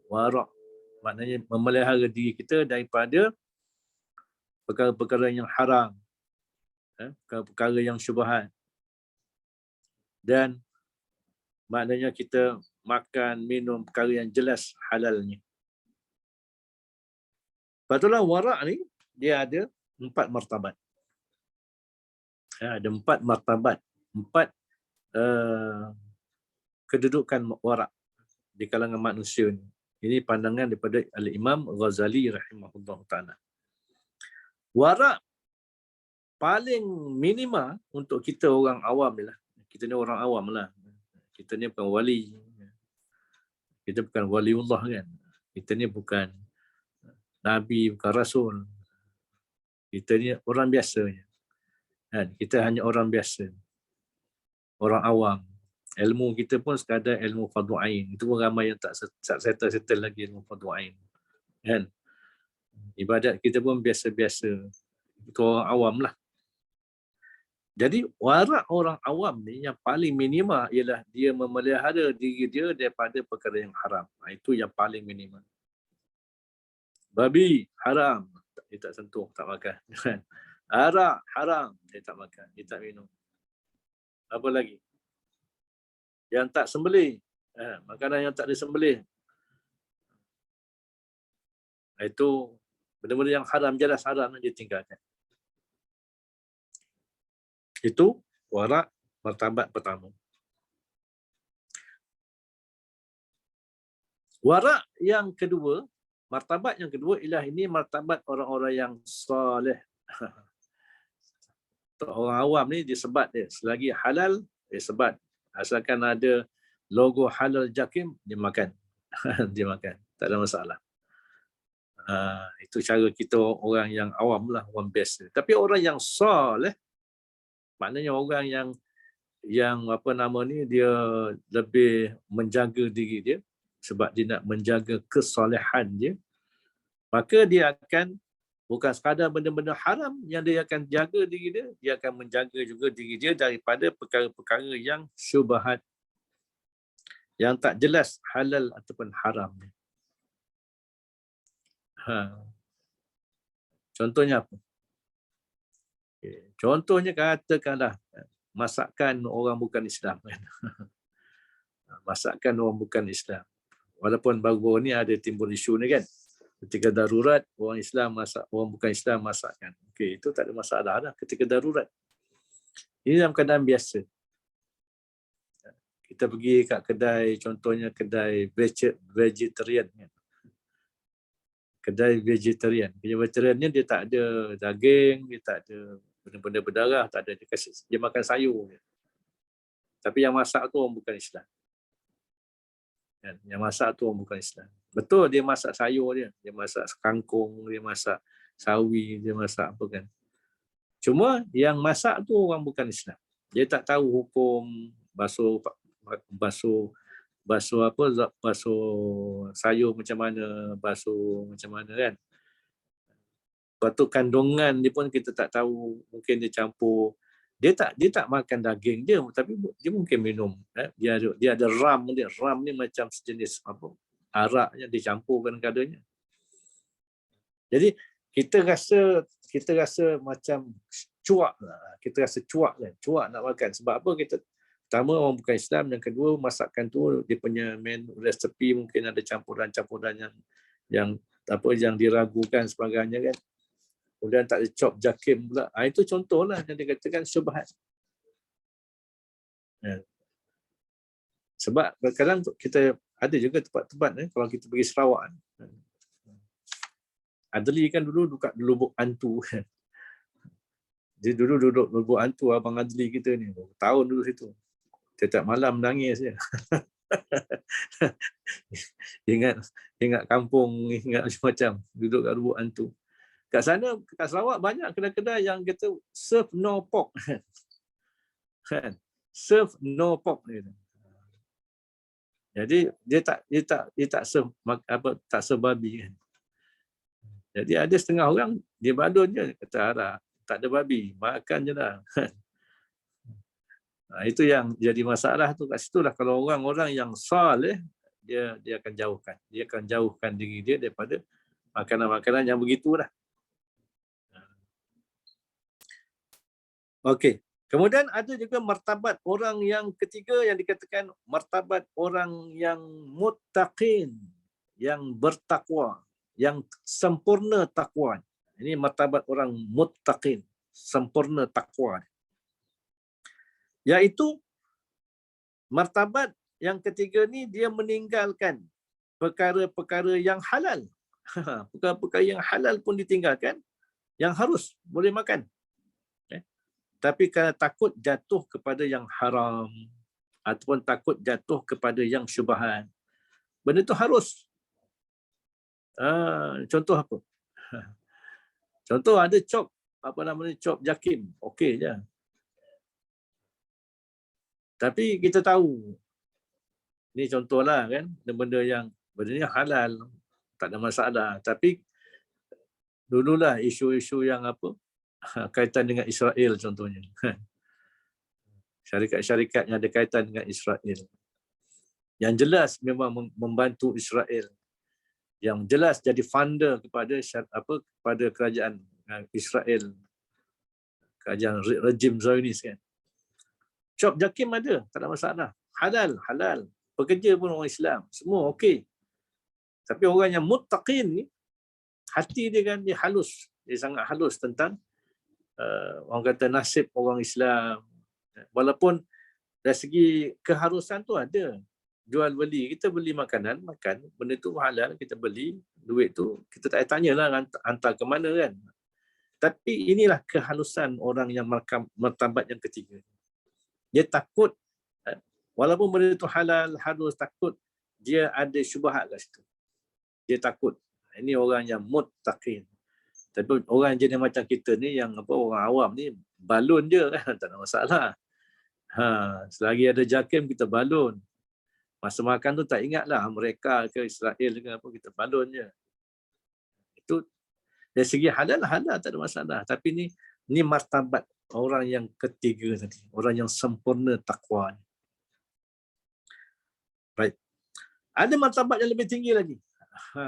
Warak maknanya memelihara diri kita daripada perkara-perkara yang haram, perkara-perkara yang syubhat. Dan maknanya kita makan, minum perkara yang jelas halalnya. Patutlah warak ni dia ada 4 martabat. Ada 4 martabat, 4 kedudukan warak di kalangan manusia ni. Ini pandangan daripada Al-Imam Ghazali rahimahullah ta'ala. Warak paling minima untuk kita orang awam ni lah. Kita ni orang awam lah. Kita ni bukan wali. Kita bukan waliullah kan. Kita ni bukan Nabi, bukan Rasul. Kita ni orang biasa. Kita hanya orang biasa. Orang awam. Ilmu kita pun sekadar ilmu fardu ain. Itu pun ramai yang tak settle lagi ilmu fardu ain. Kan? Ibadat kita pun biasa-biasa. Itu orang awam lah. Jadi warak orang awam ni yang paling minima ialah dia memelihara diri dia daripada perkara yang haram. Itu yang paling minima. Babi haram, dia tak sentuh, tak makan. Arak haram, dia tak makan, dia tak minum. Apa lagi? Yang tak sembelih, makanan yang tak disembelih. Itu benda-benda yang haram, jelas haram, dia tinggalkan. Itu warak martabat pertama. Warak yang kedua, martabat yang kedua ialah ini martabat orang-orang yang soleh. Orang awam ni dia sebat dia. Selagi halal, dia sebat. Asalkan ada logo halal Jakim, dia makan. Dia makan. Tak ada masalah. Itu cara kita orang yang awam lah, orang biasa. Tapi orang yang soleh, maknanya orang yang apa nama ni, dia lebih menjaga diri dia sebab dia nak menjaga kesolehan dia, maka dia akan bukan sekadar benda-benda haram yang dia akan jaga diri dia, dia akan menjaga juga diri dia daripada perkara-perkara yang syubhat, yang tak jelas halal ataupun haram. Contohnya apa? Contohnya katakanlah masakan orang bukan Islam. Masakan orang bukan Islam. Walaupun baru-baru ni ada timbul isu ni kan. Ketika darurat, orang Islam masak, orang bukan Islam masakkan. Okey, itu tak ada masalah dah ketika darurat. Ini dalam keadaan biasa. Kita pergi kat kedai, contohnya kedai vegetarian. Kedai vegetarian. Vegetarian ni dia tak ada daging, dia tak ada benda-benda berdarah, tak ada. Dia makan sayur. Tapi yang masak tu orang bukan Islam. Yang masak tu orang bukan Islam. Betul dia masak sayur dia. Dia masak kangkung, dia masak sawi, dia masak apa kan. Cuma yang masak tu orang bukan Islam. Dia tak tahu hukum basuh sayur macam mana, basuh macam mana kan. Lepas tu kandungan dia pun kita tak tahu. Mungkin dia campur. Dia tak makan daging dia, tapi dia mungkin minum. Dia ada ram dia. Ram ni macam sejenis apa? Arak yang dicampurkan kadang-kadangnya. Jadi kita rasa macam cuak lah. Kita rasa cuak kan. Cuak nak makan. Sebab apa? Pertama orang bukan Islam, yang kedua masakan tu dia punya resepi mungkin ada campuran-campuran yang diragukan sebagainya kan. Kemudian tak ada chop jakim pula. Itu contohlah yang dikatakan syubhat. Sebab kadang kita ada juga tempat-tempat kalau kita pergi Sarawak. Adli kan dulu duduk lubuk hantu kan. Dia dulu duduk lubuk hantu abang Adli kita ni. Tahun dulu situ. Setiap malam menangis je. ingat kampung, ingat macam-macam. Duduk kat lubuk hantu. Kat sana, kat Sarawak banyak kedai-kedai yang kata serve no pork. Kan? Serve no pork. Jadi dia tak serve tak serve babi kan. Jadi ada setengah orang dia badun je kata harap tak ada babi, makan je lah. Itu yang jadi masalah tu kat situ lah. Kalau orang-orang yang saleh dia akan jauhkan. Dia akan jauhkan diri dia daripada makanan-makanan yang begitulah. Okey. Kemudian ada juga martabat orang yang ketiga yang dikatakan martabat orang yang muttaqin, yang bertakwa, yang sempurna takwa. Ini martabat orang muttaqin, sempurna takwa. Iaitu martabat yang ketiga ni dia meninggalkan perkara-perkara yang halal. Perkara-perkara yang halal pun ditinggalkan, yang harus boleh makan. Tapi kerana takut jatuh kepada yang haram ataupun takut jatuh kepada yang syubhat, benda tu harus. Contoh apa? Contoh ada chop jakim, okey je. Tapi kita tahu, ni contohlah kan, benda yang halal, tak ada masalah. Tapi dululah isu-isu yang apa, kaitan dengan Israel contohnya. Syarikat-syarikat yang ada kaitan dengan Israel. Yang jelas memang membantu Israel. Yang jelas jadi funder kepada kerajaan Israel. Kerajaan rejim Zionis kan. Chop jakim ada, tak ada masalah. Halal. Pekerja pun orang Islam. Semua okey. Tapi orang yang muttaqin ni, hati dia kan dia halus. Dia sangat halus tentang orang kata nasib orang Islam. Walaupun dari segi keharusan tu ada. jual beli, kita beli makanan, makan, benda tu halal, kita beli, duit tu kita tak tanyalah hantar ke mana kan. Tapi inilah kehalusan orang yang martabat yang ketiga. Dia takut, walaupun benda tu halal, halus, takut dia ada syubhat kat situ. Dia takut. Ini orang yang muttaqin. Tapi orang jenis macam kita ni, yang orang awam ni, balun je kan, tak ada masalah. Selagi ada JAKIM kita balun. Masa makan tu tak ingatlah mereka ke Israel ke apa, kita balun je. Itu dari segi halal tak ada masalah. Tapi ni martabat orang yang ketiga tadi, orang yang sempurna takwa. Baik. Ada martabat yang lebih tinggi lagi.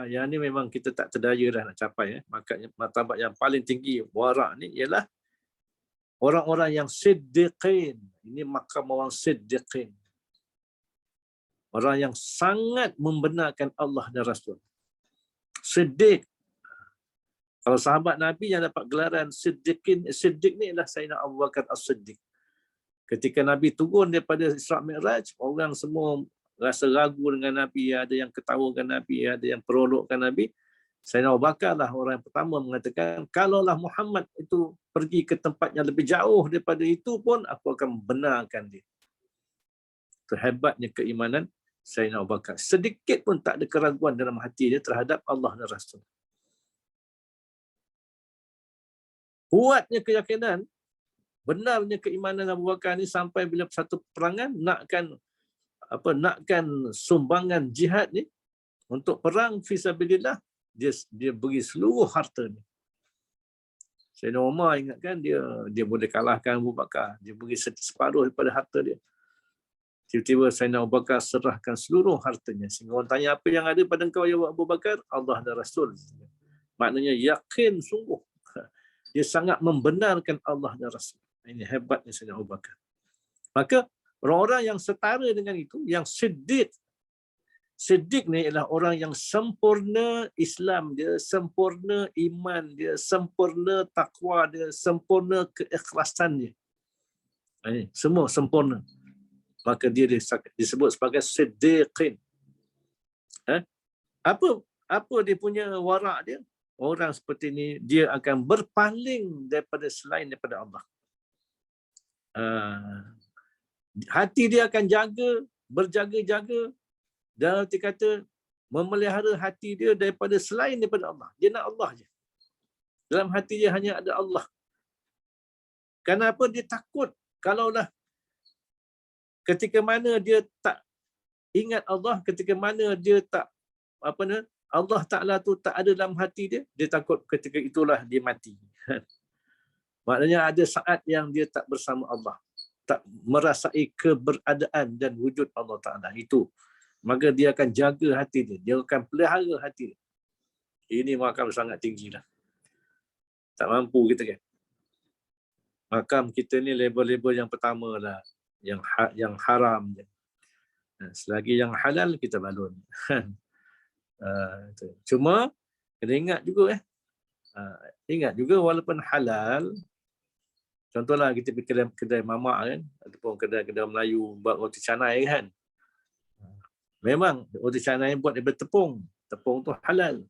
Yang ni memang kita tak terdaya dah nak capai. Makanya martabat yang paling tinggi warak ni ialah orang-orang yang siddiqin. Ini makam orang siddiqin. Orang yang sangat membenarkan Allah dan Rasul. Siddiq. Kalau sahabat Nabi yang dapat gelaran siddiqin, siddiq ni ialah Sayyidina Abu Bakar As-Siddiq. Ketika Nabi turun daripada Isra' Mi'raj, orang semua rasa ragu dengan Nabi, ada yang ketawakan Nabi, ada yang perolokkan Nabi. Sayyidina Abu Bakar lah orang yang pertama mengatakan, kalaulah Muhammad itu pergi ke tempat yang lebih jauh daripada itu pun, aku akan benarkan dia. Terhebatnya keimanan Sayyidina Abu Bakar. Sedikit pun tak ada keraguan dalam hati dia terhadap Allah dan Rasul. Kuatnya keyakinan, benarnya keimanan Abu Bakar ni sampai bila satu peperangan nakkan sumbangan jihad ni untuk perang fisabilillah, dia beri seluruh harta ni. Sayyidina Umar ingatkan dia boleh kalahkan Abu Bakar, dia beri separuh daripada harta dia. Tiba-tiba Sayyidina Abu Bakar serahkan seluruh hartanya. Sehingga orang tanya, apa yang ada pada engkau ya Abu Bakar? Allah dan Rasul. Maknanya yakin sungguh. Dia sangat membenarkan Allah dan Rasul. Ini hebatnya Sayyidina Abu Bakar. Maka orang-orang yang setara dengan itu, yang siddiq. Siddiq ni ialah orang yang sempurna Islam dia, sempurna iman dia, sempurna takwa dia, sempurna keikhlasan dia. Ini semua sempurna. Maka dia disebut sebagai siddiqin. Apa dia punya warak dia? Orang seperti ini, dia akan berpaling daripada Allah. Hati dia akan berjaga-jaga, dan arti kata memelihara hati dia daripada Allah. Dia nak Allah je. Dalam hati dia hanya ada Allah. Kenapa dia takut? Kalaulah ketika mana dia tak ingat Allah, ketika mana dia tak Allah Ta'ala tu tak ada dalam hati dia, dia takut ketika itulah dia mati. Maknanya ada saat yang dia tak bersama Allah, tak merasai keberadaan dan wujud Allah Ta'ala itu. Maka dia akan jaga hati dia akan pelihara hati dia. Ini makam sangat tinggi lah. Tak mampu kita kan. Makam kita ni label-label yang pertama lah, yang haram. Selagi yang halal kita balun. Cuma kena ingat juga ingat juga walaupun halal, contohlah kita pergi kedai mamak kan, ataupun kedai-kedai Melayu buat roti canai kan, memang roti canai buat daripada tepung tu halal,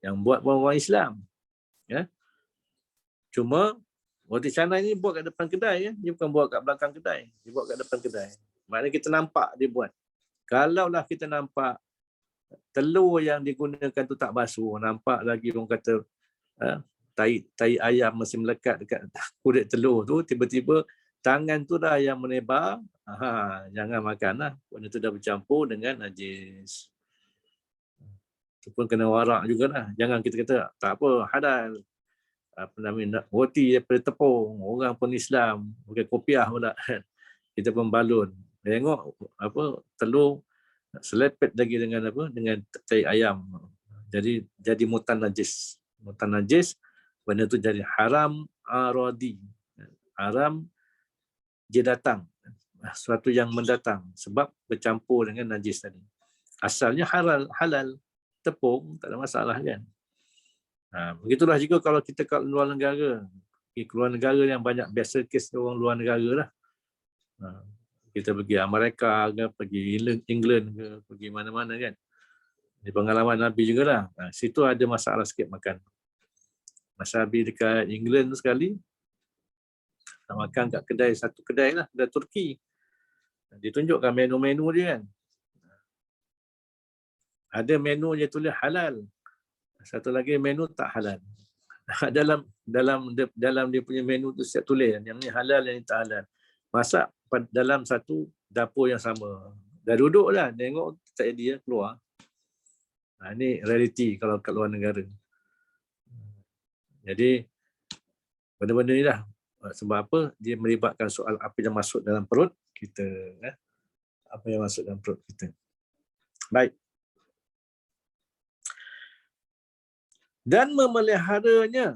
yang buat orang Islam ya. Cuma roti canai ni buat kat depan kedai kan, dia bukan buat kat belakang kedai, dia buat kat depan kedai. Maknanya kita nampak dia buat. Kalaulah kita nampak telur yang digunakan tu tak basuh, nampak lagi orang kata tai ayam masih melekat dekat kulit telur tu, tiba-tiba tangan tu dah yang menebar, jangan makanlah, benda tu dah bercampur dengan najis. Itu pun kena warak jugalah. Jangan kita kata tak apa, halal, roti daripada tepung, orang pun Islam, bukan kopiah pula. Kita pun balun. Tengok telur selepet lagi dengan dengan tai ayam. Jadi mutan najis. Mutan najis, benda tu jadi haram aradi. Haram dia datang. Sesuatu yang mendatang sebab bercampur dengan najis tadi. Asalnya halal. Tepung tak ada masalah kan. Begitulah juga kalau kita kat luar negara. Keluar negara yang banyak biasa kes orang luar negara lah. Kita pergi Amerika ke, pergi England ke, pergi mana-mana kan. Di pengalaman Nabi jugalah. Situ ada masalah sikit makan. Masa Nabi dekat England tu sekali, nak makan kat kedai, satu kedai lah, kedai Turki. Ditunjukkan menu-menu dia kan. Ada menu dia tulis halal. Satu lagi menu tak halal. dalam dia punya menu tu siap tulis yang ni halal, yang ni tak halal. Masak dalam satu dapur yang sama. Dah duduk dah, tengok tak jadi keluar. Ini realiti kalau kat luar negara. Jadi benda-benda ni lah. Sebab apa? Dia melibatkan soal apa yang masuk dalam perut kita. Apa yang masuk dalam perut kita. Baik. Dan memeliharanya,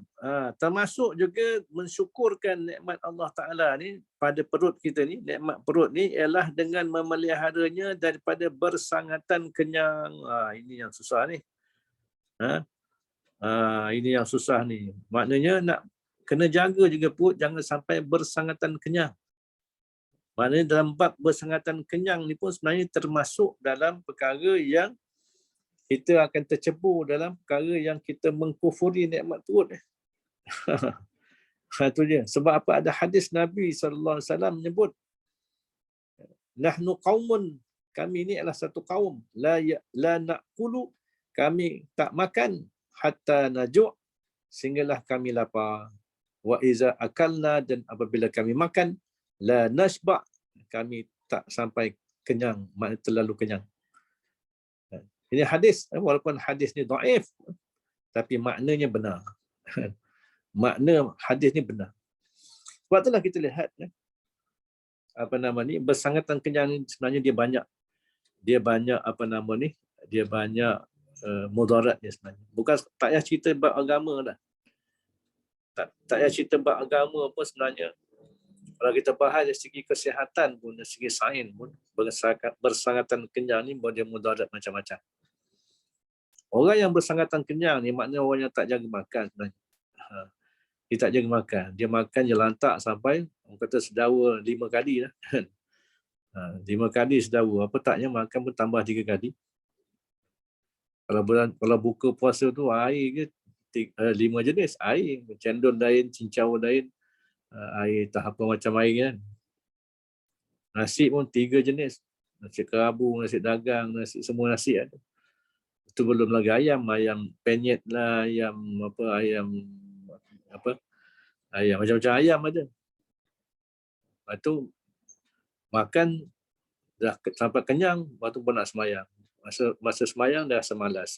termasuk juga mensyukurkan nikmat Allah Ta'ala ni pada perut kita ni. Nikmat perut ni ialah dengan memeliharanya daripada bersangatan kenyang. Ini yang susah ni. Ini yang susah ni. Maknanya nak kena jaga juga perut jangan sampai bersangatan kenyang. Maknanya dalam bab bersangatan kenyang ni pun sebenarnya termasuk dalam perkara yang kita akan tercebur dalam perkara yang kita mengkufuri nikmat perut. Itu dia. Sebab apa? Ada hadis Nabi SAW menyebut, nahnu qaumun, kami ini adalah satu kaum, la na'kulu, kami tak makan hatta naju' sehinggalah kami lapar. Wa iza akalna, dan apabila kami makan, la nashba', kami tak sampai kenyang, maknanya terlalu kenyang. Ini hadis, walaupun hadis ni dhaif, tapi maknanya benar. Makna hadis ni benar. Sebab itulah kita lihat, bersangatan kenyang ni sebenarnya dia banyak dia banyak mudarat dia sebenarnya. Bukan tak payah cerita bab agama dah. Tak payah cerita bab agama pun sebenarnya. Kalau kita bahas dari segi kesihatan pun, dari segi sains pun, bersangatan kenyang ni dia mudarat macam-macam. Orang yang bersangatan kenyang ni maknanya orang yang tak jaga makan sebenarnya. Dia tak jaga makan. Dia makan je lantak sampai, orang kata sedawa 5 kali lah. 5 kali sedawa. Apa taknya makan pun tambah 3 kali. Kalau buka puasa tu air ke 5 jenis. Air, cendol lain, cincau lain. Air tak apa macam air kan. Nasi pun 3 jenis. Nasi kerabu, nasi dagang, semua nasi ada. Itu belum lagi ayam penyet lah, ayam macam-macam ayam ada. Lepas tu makan dah sampai kenyang, lepas tu pun nak semayang. Masa semayang dah rasa malas.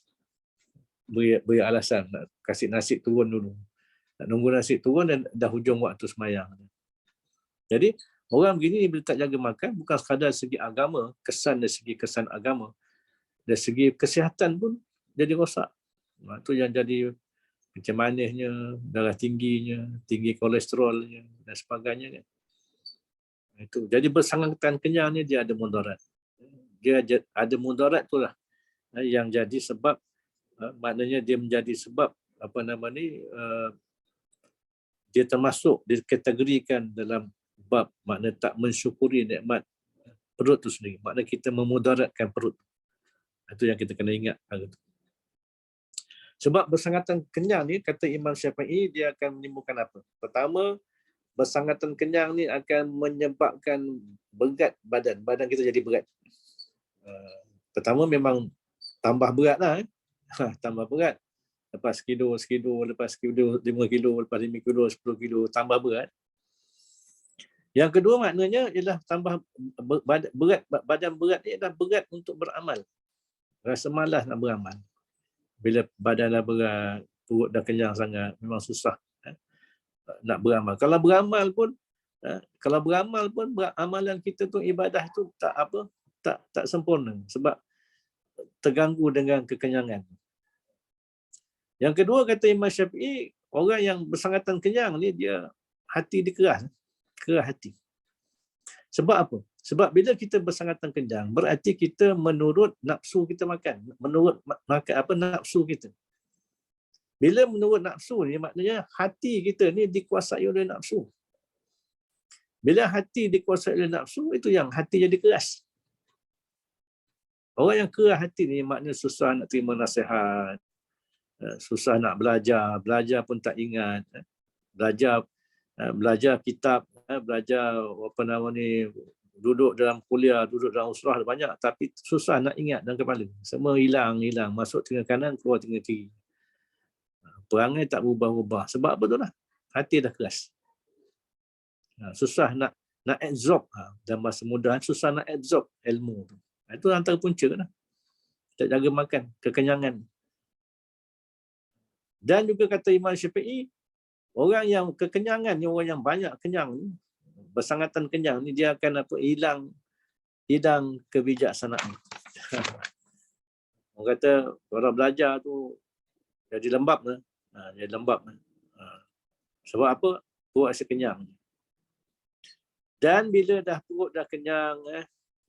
Beri alasan nak kasih nasi turun dulu. Nak nunggu nasi turun dan dah hujung waktu semayang. Jadi orang begini bila tak jaga makan, bukan sekadar segi agama, dari segi kesan agama, dari segi kesihatan pun jadi rosak. Itu yang jadi macam manisnya, darah tingginya, tinggi kolesterolnya dan sebagainya. Itu. Jadi bersangatan kenyang ni dia ada mudarat. Dia ada mudarat itulah yang jadi sebab, maknanya dia menjadi sebab dia termasuk dikategorikan dalam bab makna tak mensyukuri nikmat perut tu sendiri. Makna kita memudaratkan perut. Itu yang kita kena ingat. Sebab bersangatan kenyang ni, kata Imam Syafi'i, dia akan menimbulkan apa? Pertama, bersangatan kenyang ni akan menyebabkan berat badan. Badan kita jadi berat. Pertama memang tambah berat lah. Tambah berat. Lepas kilo, lepas kilo 5 kilo, lepas 5 kilo, 10 kilo, tambah berat. Yang kedua maknanya ialah tambah berat. Badan berat ni adalah berat untuk beramal. Rasa malas nak beramal. Bila badan dah berat, perut dah kenyang sangat, memang susah nak beramal. Kalau beramal pun amalan kita tu, ibadah tu tak sempurna sebab terganggu dengan kekenyangan. Yang kedua kata Imam Syafi'i, orang yang bersangatan kenyang ni dia hati dia keras hati. Sebab apa? Sebab bila kita bersangatan kenyang, berarti kita menurut nafsu kita makan. Menurut nafsu kita. Bila menurut nafsu ni, maknanya hati kita ni dikuasai oleh nafsu. Bila hati dikuasai oleh nafsu, itu yang hati jadi keras. Orang yang keras hati ni maknanya susah nak terima nasihat, susah nak belajar, belajar pun tak ingat, belajar kitab, belajar apa nama ni, duduk dalam kuliah, duduk dalam usrah banyak, tapi susah nak ingat dalam kepala. Semua hilang, masuk telinga kanan, keluar telinga kiri. Perangai tak berubah-ubah. Sebab apa tu lah? Hati dah keras. Susah nak absorb, dalam bahasa mudah, susah nak absorb ilmu tu. Itu antara punca lah. Tak jaga makan, kekenyangan. Dan juga kata Imam Syafi'i, orang yang kekenyangan ni, orang yang banyak kenyang ni, bersangatan kenyang ni, dia akan hilang kebijaksanaan. Orang kata orang belajar tu jadi lembab lah. Jadi lembab. Sebab apa? Perut rasa kenyang. Dan bila dah perut dah kenyang,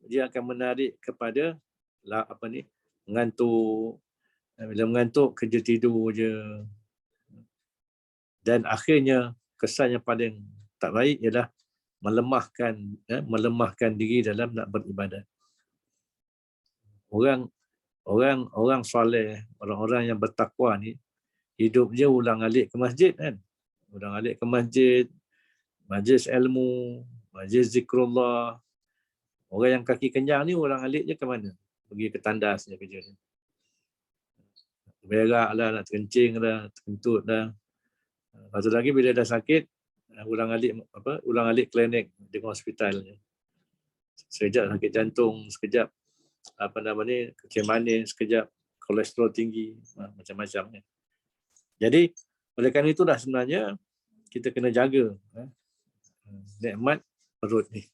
dia akan menarik kepada mengantuk. Bila mengantuk, kerja tidur je. Dan akhirnya kesan yang paling tak baik ialah melemahkan diri dalam nak beribadat. Orang soleh, orang-orang yang bertakwa ni, hidup je ulang-alik ke masjid kan. Ulang-alik ke masjid, majlis ilmu, majlis zikrullah. Orang yang kaki kenyang ni ulang-alik je ke mana? Pergi ke tandas je kerja ni. Berak lah, nak terkencing lah, terkentut lah. Lepas tu lagi bila dah sakit, ulang-alik klinik dengan hospital je. Sekejap sakit jantung, sekejap kecil manis, sekejap kolesterol tinggi, macam-macam. Jadi oleh kerana itulah sebenarnya kita kena jaga nikmat perut ni.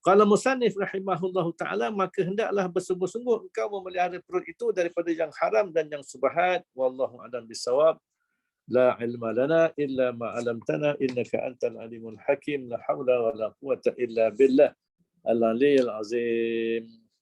Qala musannif rahimahullahu ta'ala, maka hendaklah bersungguh-sungguh engkau memelihara perut itu daripada yang haram dan yang subhat. Wallahu a'lam bissawab. La ilma lana illa ma 'allamtana innaka antal alimul hakim. La haula wala quwwata illa billah al-aliyyil azim.